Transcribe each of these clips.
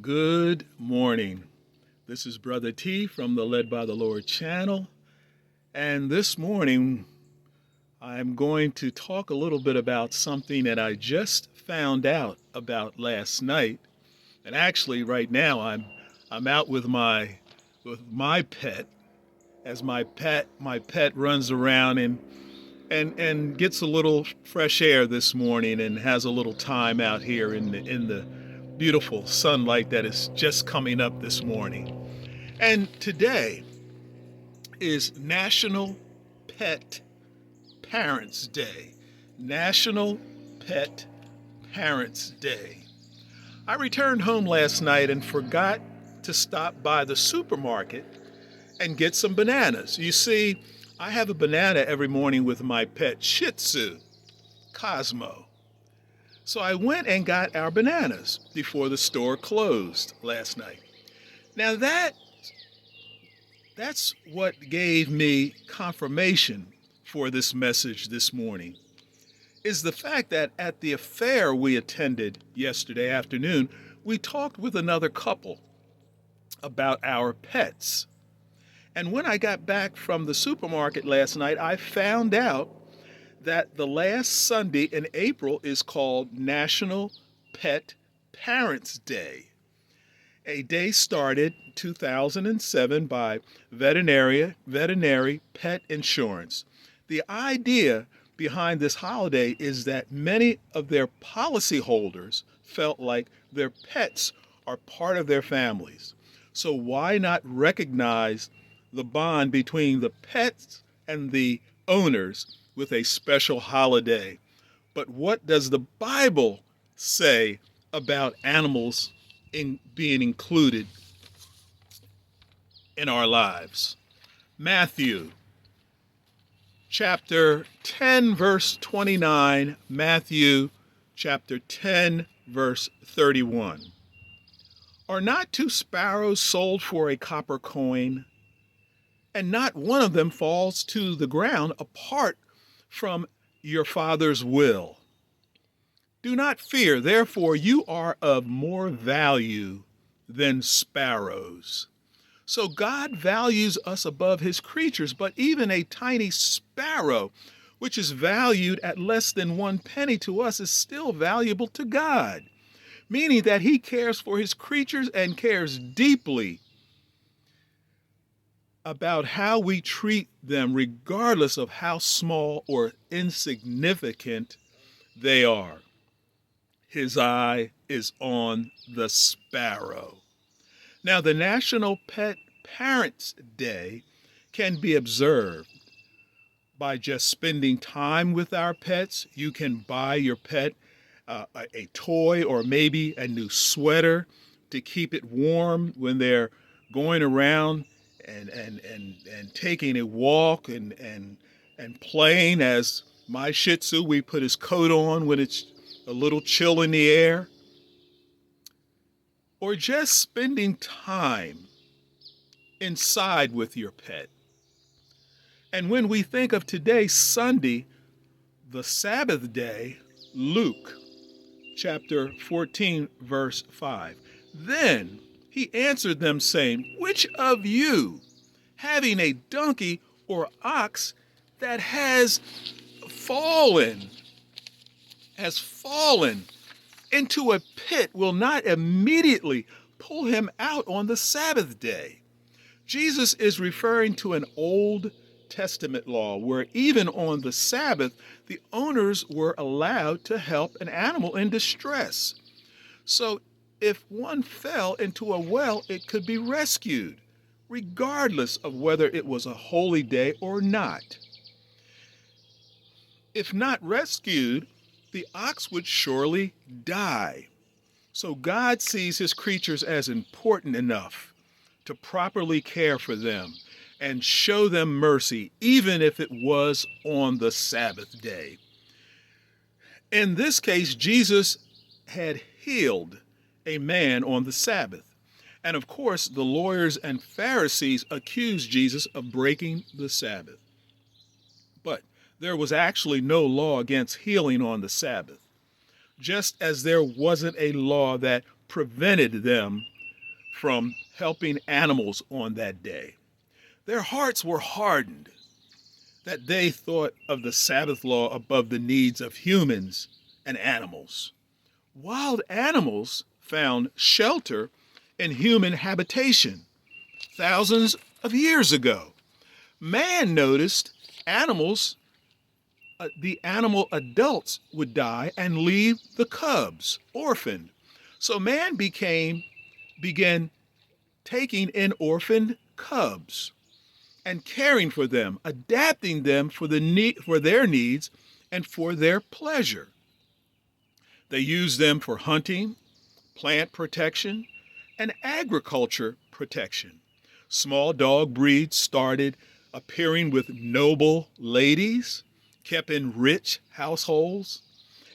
Good morning. This is Brother T from the Led by the Lord channel. And this morning, I'm going to talk a little bit about something that I just found out about last night. And actually, right now, I'm out with my pet as my pet runs around and gets a little fresh air this morning and has a little time out here in the beautiful sunlight that is just coming up this morning. And today is National Pet Parents Day. National Pet Parents Day. I returned home last night and forgot to stop by the supermarket and get some bananas. You see, I have a banana every morning with my pet Shih Tzu, Cosmo. So I went and got our bananas before the store closed last night. Now that's what gave me confirmation for this message this morning is the fact that at the affair we attended yesterday afternoon, we talked with another couple about our pets. And when I got back from the supermarket last night, I found out that the last Sunday in April is called National Pet Parents Day. A day started 2007 by Veterinary Pet Insurance. The idea behind this holiday is that many of their policyholders felt like their pets are part of their families. So why not recognize the bond between the pets and the owners with a special holiday? But what does the Bible say about animals being included in our lives? Matthew chapter 10, verse 29, Matthew chapter 10, verse 31. Are not two sparrows sold for a copper coin? And not one of them falls to the ground apart from your Father's will. Do not fear, therefore you are of more value than sparrows. So God values us above his creatures, but even a tiny sparrow, which is valued at less than 1 penny to us, is still valuable to God, meaning that he cares for his creatures and cares deeply about how we treat them, regardless of how small or insignificant they are. His eye is on the sparrow. Now, the National Pet Parents Day can be observed by just spending time with our pets. You can buy your pet a toy or maybe a new sweater to keep it warm when they're going around and taking a walk and playing. As my Shih Tzu, we put his coat on when it's a little chill in the air. Or just spending time inside with your pet. And when we think of today, Sunday, the Sabbath day, Luke chapter 14, verse 5. Then he answered them, saying, which of you, having a donkey or ox that fallen, has fallen into a pit, will not immediately pull him out on the Sabbath day? Jesus is referring to an Old Testament law where even on the Sabbath, the owners were allowed to help an animal in distress. So if one fell into a well, it could be rescued, regardless of whether it was a holy day or not. If not rescued, the ox would surely die. So God sees his creatures as important enough to properly care for them and show them mercy, even if it was on the Sabbath day. In this case, Jesus had healed a man on the Sabbath. And of course, the lawyers and Pharisees accused Jesus of breaking the Sabbath. But there was actually no law against healing on the Sabbath, just as there wasn't a law that prevented them from helping animals on that day. Their hearts were hardened that they thought of the Sabbath law above the needs of humans and animals. Wild animals found shelter in human habitation thousands of years ago. Man noticed the animal adults would die and leave the cubs orphaned. So man began taking in orphaned cubs and caring for them, adapting them for their needs and for their pleasure. They used them for hunting, plant protection, and agriculture protection. Small dog breeds started appearing with noble ladies, kept in rich households,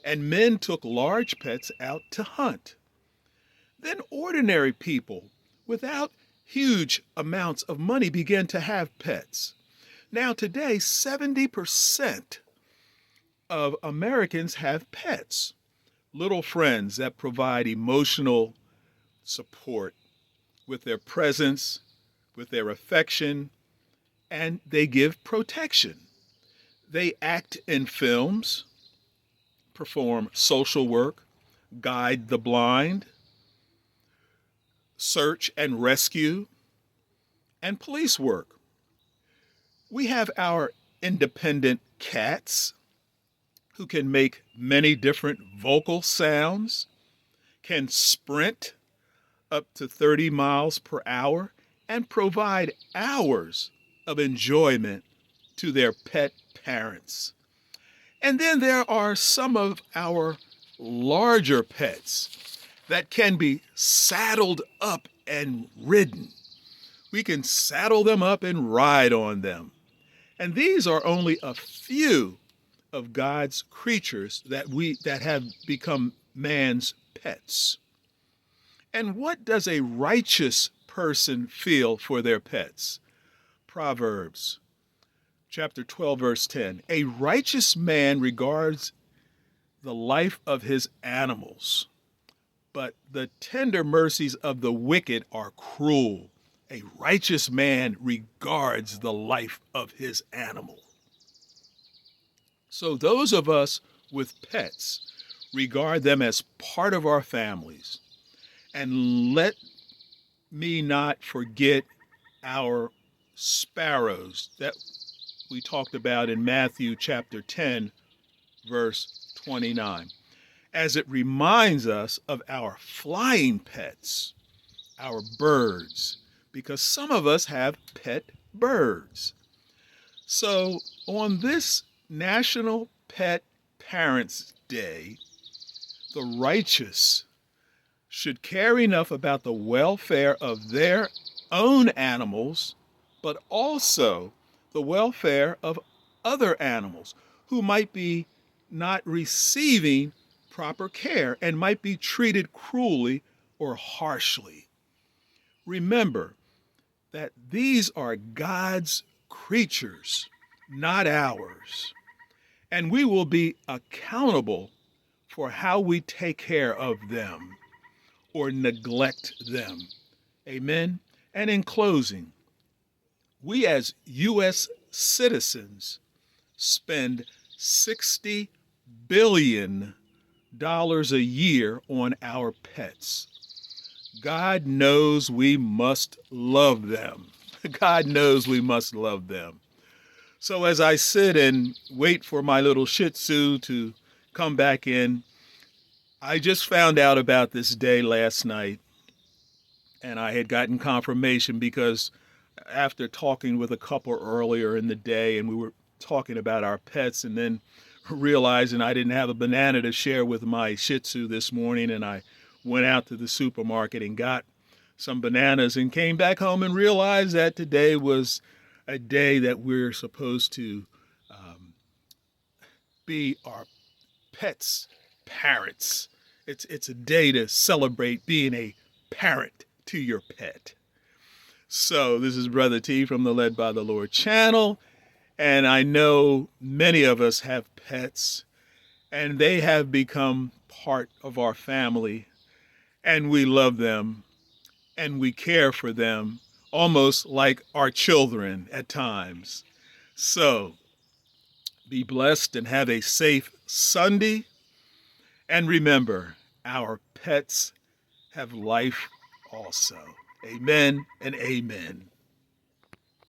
and men took large pets out to hunt. Then ordinary people without huge amounts of money began to have pets. Now today, 70% of Americans have pets, little friends that provide emotional support with their presence, with their affection, and they give protection. They act in films, perform social work, guide the blind, search and rescue, and police work. We have our independent cats who can make many different vocal sounds, can sprint up to 30 miles per hour, and provide hours of enjoyment to their pet parents. And then there are some of our larger pets that can be saddled up and ridden. We can saddle them up and ride on them. And these are only a few of God's creatures that have become man's pets. And what does a righteous person feel for their pets? Proverbs chapter 12, verse 10. A righteous man regards the life of his animals, but the tender mercies of the wicked are cruel. A righteous man regards the life of his animal. So those of us with pets regard them as part of our families. And let me not forget our sparrows that we talked about in Matthew chapter 10, verse 29, as it reminds us of our flying pets, our birds, because some of us have pet birds. So on this National Pet Parents Day, the righteous should care enough about the welfare of their own animals, but also the welfare of other animals who might be not receiving proper care and might be treated cruelly or harshly. Remember that these are God's creatures, not ours, and we will be accountable for how we take care of them or neglect them. Amen. And in closing, we as U.S. citizens spend $60 billion a year on our pets. God knows we must love them. God knows we must love them. So as I sit and wait for my little Shih Tzu to come back in, I just found out about this day last night, and I had gotten confirmation because after talking with a couple earlier in the day, and we were talking about our pets, and then realizing I didn't have a banana to share with my Shih Tzu this morning, and I went out to the supermarket and got some bananas and came back home and realized that today was a day that we're supposed to be our pets' parents. It's a day to celebrate being a parent to your pet. So this is Brother T from the Led by the Lord channel, and I know many of us have pets, and they have become part of our family. and we love them and we care for them almost like our children at times. So be blessed and have a safe Sunday. And remember, our pets have life also. Amen and amen.